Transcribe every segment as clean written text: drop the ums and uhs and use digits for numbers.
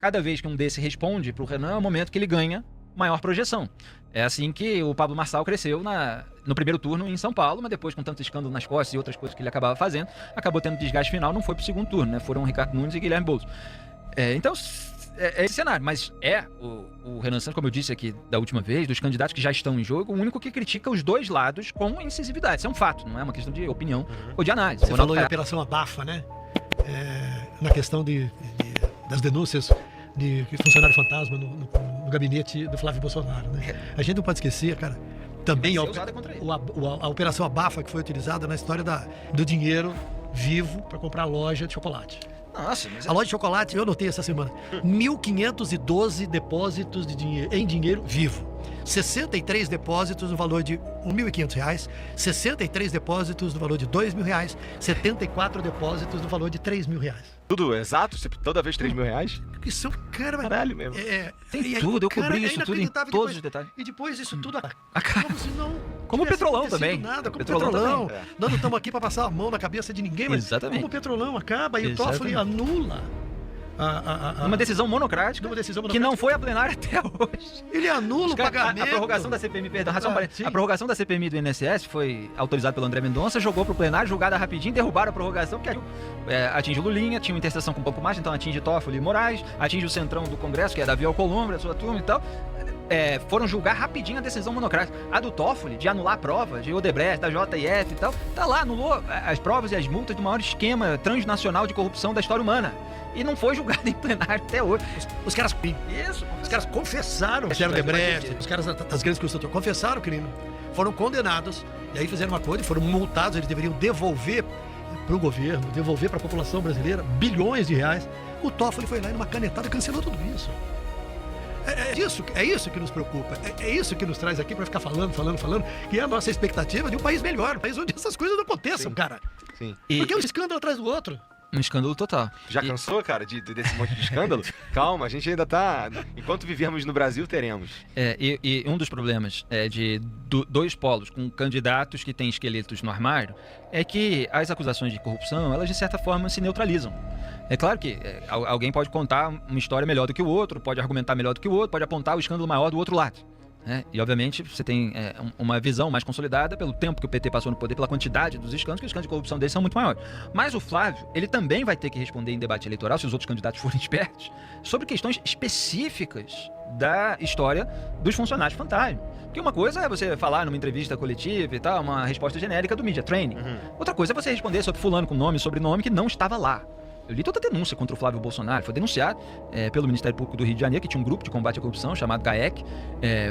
cada vez que um desse responde pro Renan, é o momento que ele ganha maior projeção. É assim que o Pablo Marçal cresceu no primeiro turno em São Paulo, mas depois, com tanto escândalo nas costas e outras coisas que ele acabava fazendo, acabou tendo desgaste final, não foi pro segundo turno, né? Foram Ricardo Nunes e Guilherme Boulos. Então, é esse cenário, mas o Renan Santos, como eu disse aqui da última vez, dos candidatos que já estão em jogo, o único que critica os dois lados com incisividade. Isso é um fato, não é uma questão de opinião ou de análise. Você falou em Operação Abafa, né? Na questão das denúncias de funcionário fantasma no gabinete do Flávio Bolsonaro, né? A gente não pode esquecer, cara, também a Operação Abafa que foi utilizada na história do dinheiro vivo para comprar a loja de chocolate. Nossa, mas a loja de chocolate, eu anotei essa semana, 1.512 depósitos em dinheiro vivo. 63 depósitos no valor de R$1.500, 63 depósitos no valor de R$2.000, 74 depósitos no valor de R$3.000. Tudo exato? Toda vez R$3.000? Isso, cara, caralho mesmo. Tem tudo, eu cobri isso tudo em todos os detalhes. E depois isso tudo como o Petrolão também. Nada, como o Petrolão. Nós não estamos aqui para passar a mão na cabeça de ninguém, mas como o Petrolão acaba e o Toffoli anula. Uma decisão monocrática que não foi a plenária até hoje. Ele anula o pagamento. A prorrogação da CPMI, perdão, a prorrogação da CPMI do INSS foi autorizada pelo André Mendonça, jogou pro plenário, julgada rapidinho, derrubaram a prorrogação, que atinge o Lulinha, tinha uma interseção com um pouco mais, então atinge Toffoli e Moraes, atinge o centrão do Congresso, que é Davi Alcolumbre, a sua turma e tal. Foram julgar rapidinho a decisão monocrática. A do Toffoli, de anular a prova, de Odebrecht, da JF e tal, tá lá, anulou as provas e as multas do maior esquema transnacional de corrupção da história humana. E não foi julgado em plenário até hoje. Os caras confessaram que fizeram Odebrecht, os caras das grandes construtoras confessaram o crime, foram condenados, e aí fizeram um acordo e foram multados, eles deveriam devolver para o governo, devolver para a população brasileira bilhões de reais. O Toffoli foi lá e numa canetada cancelou tudo isso. É isso que nos preocupa, é isso que nos traz aqui para ficar falando, que é a nossa expectativa de um país melhor, um país onde essas coisas não aconteçam, sim, cara. Sim. Porque é um escândalo atrás do outro. Um escândalo total. Já cansou, cara, desse monte de escândalo? Calma, a gente ainda tá... Enquanto vivemos no Brasil, teremos. E um dos problemas de dois polos com candidatos que têm esqueletos no armário é que as acusações de corrupção, elas de certa forma se neutralizam. É claro que alguém pode contar uma história melhor do que o outro, pode argumentar melhor do que o outro, pode apontar o escândalo maior do outro lado. E obviamente você tem uma visão mais consolidada pelo tempo que o PT passou no poder, pela quantidade dos escândalos, que os escândalos de corrupção deles são muito maiores. Mas o Flávio, ele também vai ter que responder em debate eleitoral, se os outros candidatos forem espertos, sobre questões específicas da história dos funcionários fantasma. Porque uma coisa é você falar numa entrevista coletiva e tal, uma resposta genérica do media training. Outra coisa é você responder sobre fulano com nome e sobrenome que não estava lá. Eu li toda a denúncia contra o Flávio Bolsonaro, foi denunciado pelo Ministério Público do Rio de Janeiro, que tinha um grupo de combate à corrupção chamado GAEC,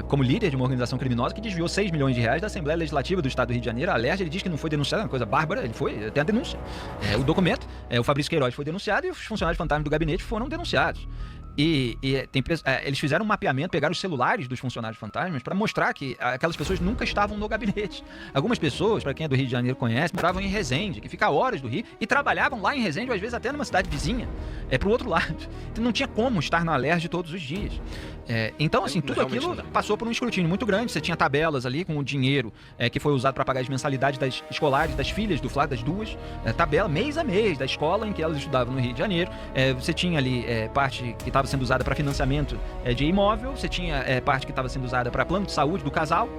como líder de uma organização criminosa que desviou 6 milhões de reais da Assembleia Legislativa do Estado do Rio de Janeiro. A Alerj, ele diz que não foi denunciado, é uma coisa bárbara, tem a denúncia. O documento, o Fabrício Queiroz foi denunciado e os funcionários fantasmas do gabinete foram denunciados. Eles fizeram um mapeamento, pegaram os celulares dos funcionários fantasmas para mostrar que aquelas pessoas nunca estavam no gabinete. Algumas pessoas, para quem é do Rio de Janeiro conhece, moravam em Resende, que fica a horas do Rio, e trabalhavam lá em Resende, ou às vezes até numa cidade vizinha, pro outro lado. Então não tinha como estar na Alerj todos os dias. Então, assim, tudo aquilo passou por um escrutínio muito grande. Você tinha tabelas ali com o dinheiro que foi usado para pagar as mensalidades das escolares, das filhas do Flávio, das duas, tabela mês a mês da escola em que elas estudavam no Rio de Janeiro. Você tinha ali parte que estava sendo usada para financiamento de imóvel, você tinha parte que estava sendo usada para plano de saúde do casal,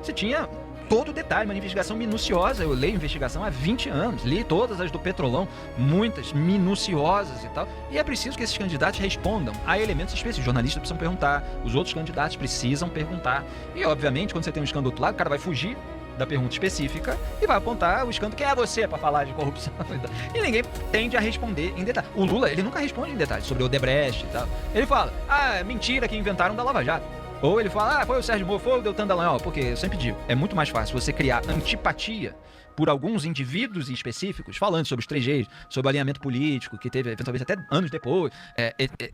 você tinha todo o detalhe, uma investigação minuciosa. Eu leio investigação há 20 anos, li todas as do Petrolão, muitas minuciosas e tal, e é preciso que esses candidatos respondam a elementos específicos. Os jornalistas precisam perguntar, os outros candidatos precisam perguntar, e obviamente quando você tem um escândalo do outro lado, o cara vai fugir da pergunta específica e vai apontar o escândalo. Quem é você para falar de corrupção? E ninguém tende a responder em detalhe. O Lula, ele nunca responde em detalhe sobre o Odebrecht e tal. Ele fala, mentira que inventaram da Lava Jato. Ou ele fala, foi o Sérgio Moro, foi o Deltan Dallagnol. Porque eu sempre digo, é muito mais fácil você criar antipatia por alguns indivíduos específicos, falando sobre os trejeiros, sobre o alinhamento político, que teve eventualmente até anos depois,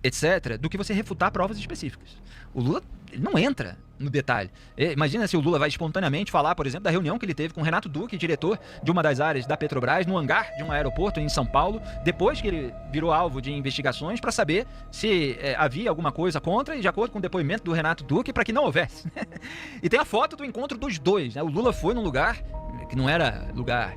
etc., do que você refutar provas específicas. O Lula, ele não entra no detalhe. Imagina se o Lula vai espontaneamente falar, por exemplo, da reunião que ele teve com o Renato Duque, diretor de uma das áreas da Petrobras, no hangar de um aeroporto em São Paulo, depois que ele virou alvo de investigações, para saber se havia alguma coisa contra, e de acordo com o depoimento do Renato Duque, para que não houvesse. E tem a foto do encontro dos dois, né? O Lula foi num lugar que não era lugar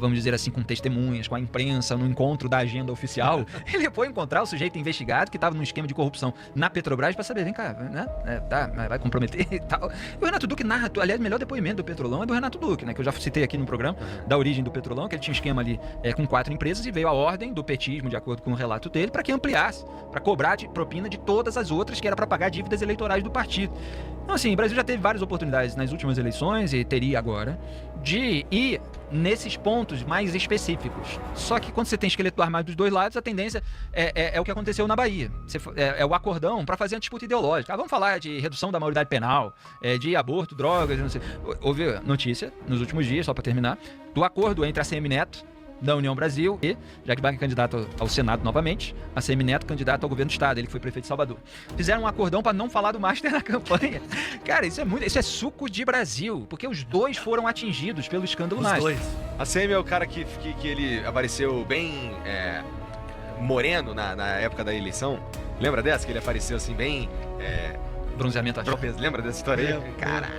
vamos dizer assim, com testemunhas, com a imprensa, no encontro da agenda oficial, ele foi encontrar o sujeito investigado que estava num esquema de corrupção na Petrobras para saber, vem cá, né? Vai comprometer e tal. E o Renato Duque narra, aliás, o melhor depoimento do Petrolão é do Renato Duque, né? Que eu já citei aqui no programa, da origem do Petrolão, que ele tinha um esquema ali com 4 empresas e veio a ordem do petismo, de acordo com o relato dele, para que ampliasse, para cobrar de propina de todas as outras, que era para pagar dívidas eleitorais do partido. Então, assim, o Brasil já teve várias oportunidades nas últimas eleições, e teria agora, de ir nesses pontos mais específicos. Só que quando você tem esqueleto do armário dos dois lados, a tendência é o que aconteceu na Bahia. É o acordão para fazer uma disputa ideológica. Vamos falar de redução da maioridade penal, de aborto, drogas, não sei. Houve notícia, nos últimos dias, só para terminar, do acordo entre a ACM Neto, da União Brasil, e Jack Wagner candidato ao Senado novamente, a ACM Neto candidato ao governo do estado, ele que foi prefeito de Salvador. Fizeram um acordão para não falar do Master na campanha. Cara, isso é suco de Brasil, porque os dois foram atingidos pelo escândalo Master. Dois. A ACM é o cara que ele apareceu bem moreno na época da eleição. Lembra dessa? Que ele apareceu assim bem... Bronzeamento achado. Lembra dessa história aí? Caralho.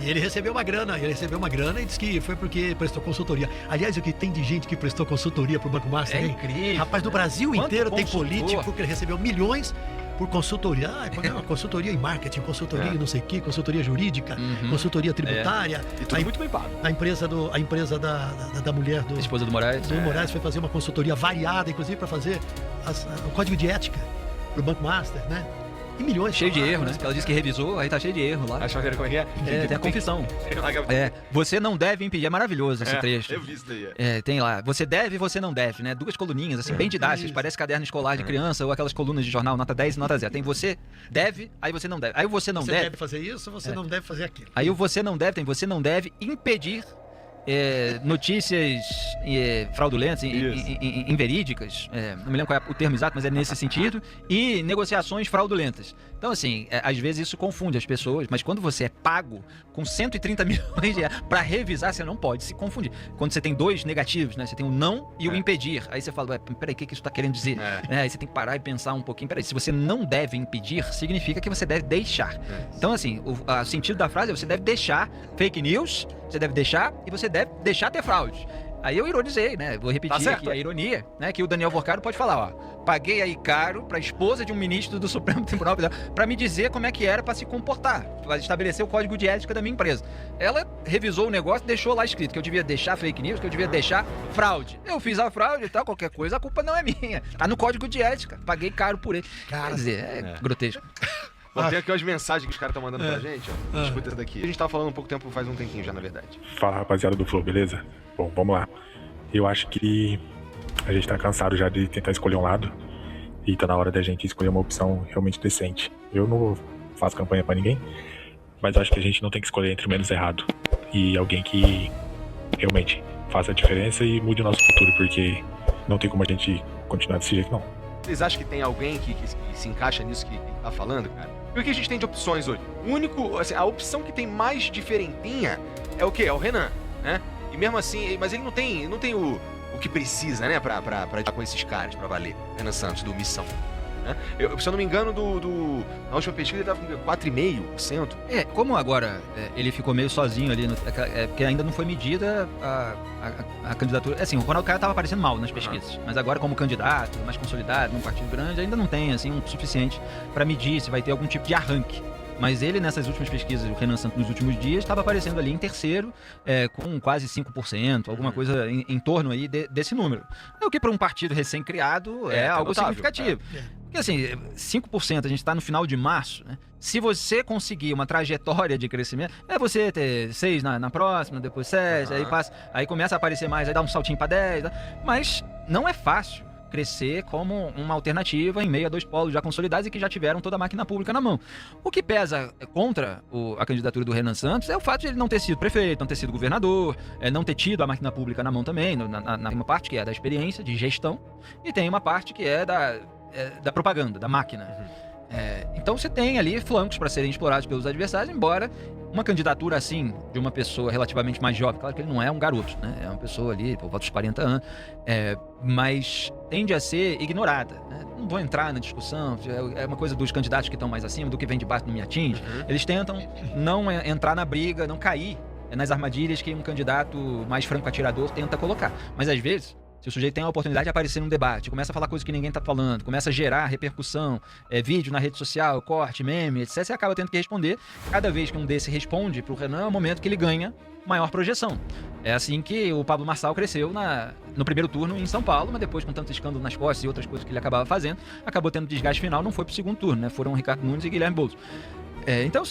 Ele recebeu uma grana, e disse que foi porque prestou consultoria. Aliás, o que tem de gente que prestou consultoria pro Banco Master, hein? Incrível. Rapaz, no Brasil Quanto inteiro tem consultor? político que ele recebeu milhões por consultoria. Consultoria em marketing, consultoria em não sei o quê, consultoria jurídica, consultoria tributária. E tudo muito bem pago. A empresa da mulher do Esposa do Moraes. Moraes foi fazer uma consultoria variada, inclusive para fazer o código de ética pro Banco Master, né? E milhões. Cheio de erro, né? Ela disse que revisou, aí tá cheio de erro lá. Acho que como é que Tem a confissão. Você não deve impedir. É maravilhoso esse trecho. Eu vi isso daí. Tem lá. Você deve e você não deve, né? 2 coluninhas, assim, bem didáticas. Parece caderno escolar de criança ou aquelas colunas de jornal, nota 10 e nota 0. Tem você deve, aí você não deve. Aí você não Você deve. deve fazer isso, você não deve fazer aquilo. Aí o você não deve, tem você não deve impedir notícias fraudulentas, inverídicas, não me lembro qual é o termo exato, mas é nesse sentido, e negociações fraudulentas. Então, assim, às vezes isso confunde as pessoas, mas quando você é pago com 130 milhões de reais para revisar, você não pode se confundir. Quando você tem 2 negativos, né? Você tem o não e o impedir. Aí você fala, peraí, o que isso está querendo dizer? Aí você tem que parar e pensar um pouquinho. Peraí, se você não deve impedir, significa que você deve deixar. Então, assim, o sentido da frase é você deve deixar fake news, você deve deixar e você deve deixar ter fraude. Aí eu ironizei, né? Vou repetir aqui a ironia, né? Que o Daniel Vorcaro pode falar, ó. Paguei aí caro pra esposa de um ministro do Supremo Tribunal Federal pra me dizer como é que era pra se comportar, pra estabelecer o código de ética da minha empresa. Ela revisou o negócio, deixou lá escrito que eu devia deixar fake news, que eu devia deixar fraude. Eu fiz a fraude e tal, qualquer coisa, a culpa não é minha. Tá no código de ética. Paguei caro por ele. Quer dizer, grotesco. Bom, tem aqui as mensagens que os caras estão mandando pra gente, ó. Escuta essa daqui. A gente tava falando um pouco tempo, faz um tempinho já, na verdade. Fala, rapaziada do Flow, beleza? Bom, vamos lá. Eu acho que a gente tá cansado já de tentar escolher um lado e tá na hora da gente escolher uma opção realmente decente. Eu não faço campanha pra ninguém, mas acho que a gente não tem que escolher entre o menos errado e alguém que realmente faça a diferença e mude o nosso futuro, porque não tem como a gente continuar desse jeito, não. Vocês acham que tem alguém que se encaixa nisso que tá falando, cara? E o que a gente tem de opções hoje? O único, assim, a opção que tem mais diferentinha é o quê? É o Renan, né? E mesmo assim, mas ele não tem o que precisa, né, pra estar com esses caras, pra valer. Renan Santos, do Missão. Né? Se eu não me engano, na última pesquisa ele tava com 4,5%. Como agora ele ficou meio sozinho ali, porque ainda não foi medida a candidatura. Assim, o Ronaldo Caiado tava aparecendo mal nas pesquisas, mas agora como candidato, mais consolidado, num partido grande, ainda não tem, assim, um suficiente para medir se vai ter algum tipo de arranque. Mas ele, nessas últimas pesquisas, o Renan Santos, nos últimos dias, estava aparecendo ali em terceiro, com quase 5%, alguma coisa em torno aí desse número. O que para um partido recém-criado é algo notável, significativo. Porque assim, 5%, a gente está no final de março, né? Se você conseguir uma trajetória de crescimento, você ter 6 na próxima, depois 7, aí começa a aparecer mais, aí dá um saltinho para 10, mas não é fácil crescer como uma alternativa em meio a 2 polos já consolidados e que já tiveram toda a máquina pública na mão. O que pesa contra a candidatura do Renan Santos é o fato de ele não ter sido prefeito, não ter sido governador, não ter tido a máquina pública na mão também, na uma parte que é da experiência, de gestão, e tem uma parte que é da propaganda, da máquina. Então você tem ali flancos para serem explorados pelos adversários, embora uma candidatura assim, de uma pessoa relativamente mais jovem, claro que ele não é um garoto, né? É uma pessoa ali, por volta dos 40 anos, mas tende a ser ignorada, né? Não vou entrar na discussão, é uma coisa dos candidatos que estão mais acima, do que vem de baixo não me atinge. Eles tentam não entrar na briga, não cair nas armadilhas que um candidato mais franco-atirador tenta colocar. Mas às vezes, se o sujeito tem a oportunidade de aparecer num debate, começa a falar coisas que ninguém tá falando, começa a gerar repercussão, vídeo na rede social, corte, meme, etc., você acaba tendo que responder. Cada vez que um desse responde pro Renan, é o momento que ele ganha maior projeção. É assim que o Pablo Marçal cresceu no primeiro turno em São Paulo, mas depois, com tanto escândalo nas costas e outras coisas que ele acabava fazendo, acabou tendo desgaste final, não foi pro segundo turno, né? Foram Ricardo Nunes e Guilherme Boulos. Então,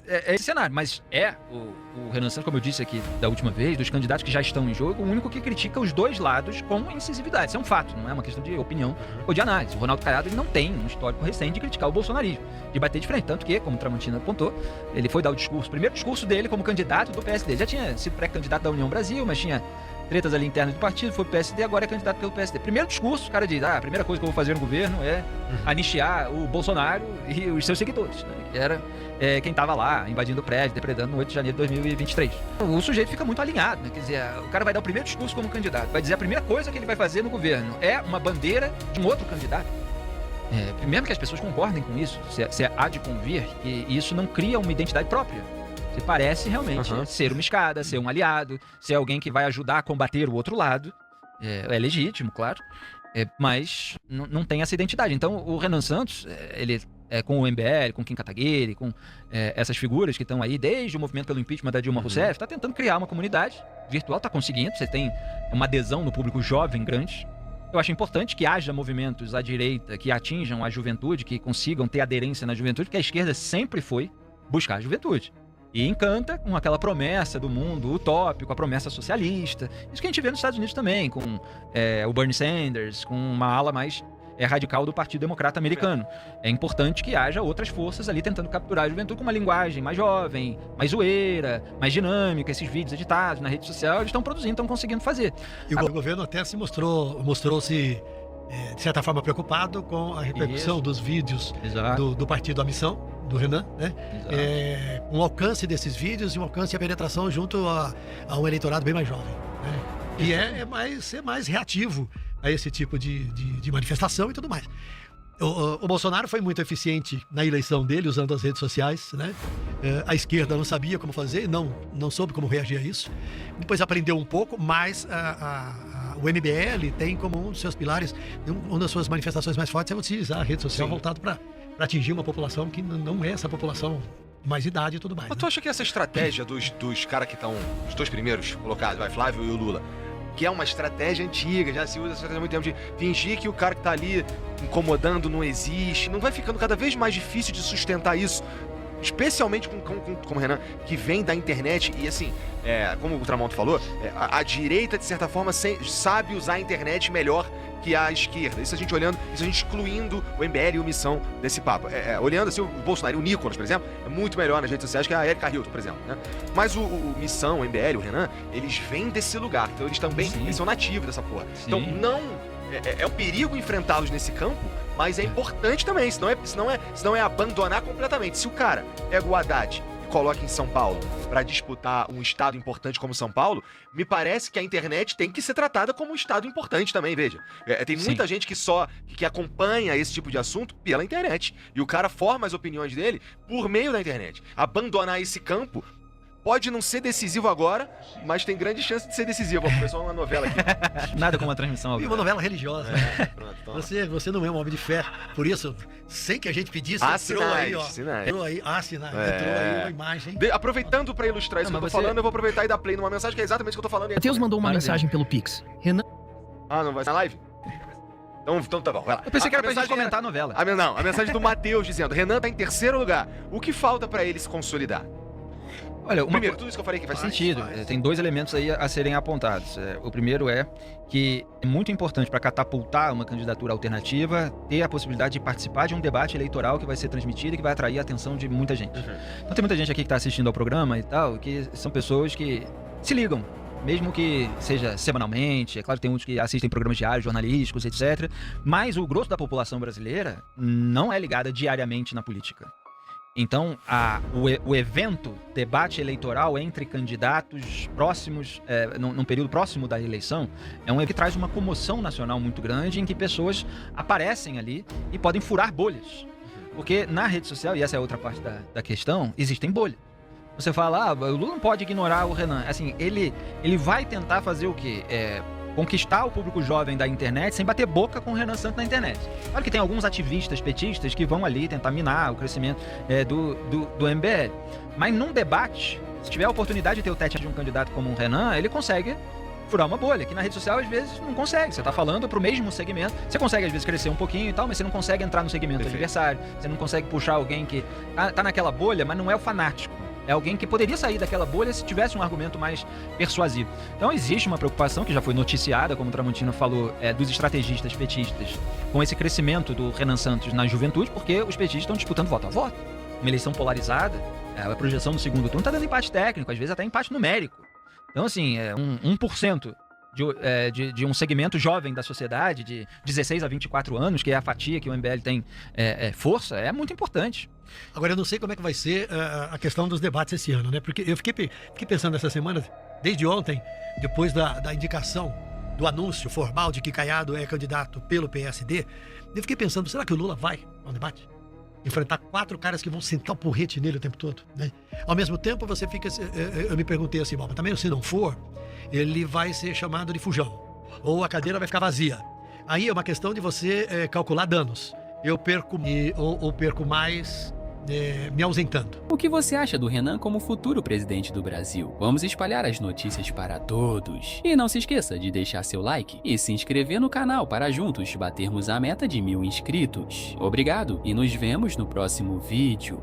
é esse cenário, mas o Renan Santos, como eu disse aqui da última vez, dos candidatos que já estão em jogo, o único que critica os dois lados com incisividade. Isso é um fato, não é uma questão de opinião ou de análise. O Ronaldo Caiado, ele não tem um histórico recente de criticar o bolsonarismo, de bater de frente, tanto que, como o Tramontina apontou, ele foi dar o primeiro discurso dele como candidato do PSD. Já tinha sido pré-candidato da União Brasil, mas tinha tretas ali internas do partido, foi pro PSD, agora é candidato pelo PSD. Primeiro discurso, o cara diz, a primeira coisa que eu vou fazer no governo é anistiar o Bolsonaro e os seus seguidores, né? Que era quem tava lá, invadindo o prédio, depredando no 8 de janeiro de 2023. O sujeito fica muito alinhado, né? Quer dizer, o cara vai dar o primeiro discurso como candidato, vai dizer a primeira coisa que ele vai fazer no governo é uma bandeira de um outro candidato. Mesmo que as pessoas concordem com isso, se há de convir, que isso não cria uma identidade própria. Você parece realmente ser uma escada, ser um aliado, ser alguém que vai ajudar a combater o outro lado. É legítimo, claro, mas não tem essa identidade. Então, o Renan Santos, ele com o MBL, com o Kim Kataguiri, com essas figuras que estão aí desde o movimento pelo impeachment da Dilma Rousseff, está tentando criar uma comunidade virtual, está conseguindo. Você tem uma adesão no público jovem grande. Eu acho importante que haja movimentos à direita que atinjam a juventude, que consigam ter aderência na juventude, porque a esquerda sempre foi buscar a juventude. E encanta com aquela promessa do mundo utópico, a promessa socialista. Isso que a gente vê nos Estados Unidos também, com o Bernie Sanders, com uma ala mais radical do Partido Democrata Americano. É importante que haja outras forças ali tentando capturar a juventude com uma linguagem mais jovem, mais zoeira, mais dinâmica. Esses vídeos editados na rede social, eles estão produzindo, estão conseguindo fazer. E o governo até mostrou-se de certa forma preocupado com a repercussão dos vídeos do partido A Missão, do Renan, né? Um alcance desses vídeos e um alcance e a penetração junto a um eleitorado bem mais jovem, né? E ser mais reativo a esse tipo de manifestação e tudo mais. O Bolsonaro foi muito eficiente na eleição dele, usando as redes sociais, né? A esquerda não sabia como fazer, não soube como reagir a isso. Depois aprendeu um pouco, mas o MBL tem como um dos seus pilares, uma das suas manifestações mais fortes é utilizar a rede social voltado para atingir uma população que não é essa população de mais idade e tudo mais. Mas tu acha que essa estratégia dos caras que estão, os dois primeiros colocados, Flávio e o Lula, que é uma estratégia antiga, já se usa essa estratégia há muito tempo, de fingir que o cara que tá ali incomodando não existe, não vai ficando cada vez mais difícil de sustentar isso? Especialmente com o Renan, que vem da internet e assim, como o Tramonto falou, a direita, de certa forma, sabe usar a internet melhor que a esquerda. Isso a gente olhando, isso a gente excluindo o MBL e o Missão desse papo. Olhando assim, o Bolsonaro, o Nicolas, por exemplo, é muito melhor nas redes sociais que a Erika Hilton, por exemplo, né? Mas o Missão, o MBL, o Renan, eles vêm desse lugar, então eles também eles são nativos dessa porra. Sim. Então é um perigo enfrentá-los nesse campo, mas é importante também, senão é abandonar completamente. Se o cara pega o Haddad e coloca em São Paulo para disputar um estado importante como São Paulo, me parece que a internet tem que ser tratada como um estado importante também, veja. Tem muita gente que acompanha esse tipo de assunto pela internet, e o cara forma as opiniões dele por meio da internet. Abandonar esse campo pode não ser decisivo agora, mas tem grande chance de ser decisivo. Vou começar uma novela aqui. Nada como uma transmissão ao vivo. E uma novela religiosa. Pronto, você não é um homem de fé. Por isso, sem que a gente pedisse, entrou aí uma imagem. Aproveitando para ilustrar isso que eu tô falando, eu vou aproveitar e dar play numa mensagem que é exatamente o que eu tô falando. Matheus mandou uma mensagem pelo Pix. Renan... não vai ser na live? Então tá bom, vai lá. Eu pensei que era pra gente comentar a novela. A mensagem do Matheus dizendo: Renan tá em terceiro lugar. O que falta pra ele se consolidar? Olha, primeiro, tudo isso que eu falei que faz sentido. Tem dois elementos aí a serem apontados. O primeiro é que é muito importante para catapultar uma candidatura alternativa ter a possibilidade de participar de um debate eleitoral que vai ser transmitido e que vai atrair a atenção de muita gente. Então tem muita gente aqui que está assistindo ao programa e tal, que são pessoas que se ligam, mesmo que seja semanalmente. É claro que tem muitos que assistem programas diários, jornalísticos, etc. Mas o grosso da população brasileira não é ligada diariamente na política. Então, o evento, debate eleitoral entre candidatos próximos, num período próximo da eleição, é um evento que traz uma comoção nacional muito grande, em que pessoas aparecem ali e podem furar bolhas. Porque na rede social, e essa é outra parte da questão, existem bolhas. você fala, o Lula não pode ignorar o Renan. Assim, ele vai tentar fazer o quê? Conquistar o público jovem da internet sem bater boca com o Renan Santos na internet. Claro que tem alguns ativistas petistas que vão ali tentar minar o crescimento do MBL. Mas num debate, se tiver a oportunidade de ter o teste de um candidato como o Renan, ele consegue furar uma bolha, que na rede social às vezes não consegue. Você tá falando pro mesmo segmento, você consegue às vezes crescer um pouquinho e tal, mas você não consegue entrar no segmento adversário, você não consegue puxar alguém que tá naquela bolha, mas não é o fanático. É alguém que poderia sair daquela bolha se tivesse um argumento mais persuasivo. Então existe uma preocupação que já foi noticiada, como o Tramontina falou, dos estrategistas petistas com esse crescimento do Renan Santos na juventude, porque os petistas estão disputando voto a voto. Uma eleição polarizada, a projeção do segundo turno está dando empate técnico, às vezes até empate numérico. Então, assim, 1% de um segmento jovem da sociedade, de 16 a 24 anos, que é a fatia que o MBL tem força, é muito importante. Agora, eu não sei como é que vai ser a questão dos debates esse ano, né? Porque eu fiquei pensando essa semana, desde ontem, depois da indicação, do anúncio formal de que Caiado é candidato pelo PSD, eu fiquei pensando, será que o Lula vai ao debate? Enfrentar 4 caras que vão sentar o porrete nele o tempo todo, né? Ao mesmo tempo, você fica... Eu me perguntei assim, bom, mas também se não for, ele vai ser chamado de fujão. Ou a cadeira vai ficar vazia. Aí é uma questão de você calcular danos. Eu perco ou perco mais me ausentando. O que você acha do Renan como futuro presidente do Brasil? Vamos espalhar as notícias para todos. E não se esqueça de deixar seu like e se inscrever no canal para juntos batermos a meta de 1000 inscritos. Obrigado e nos vemos no próximo vídeo.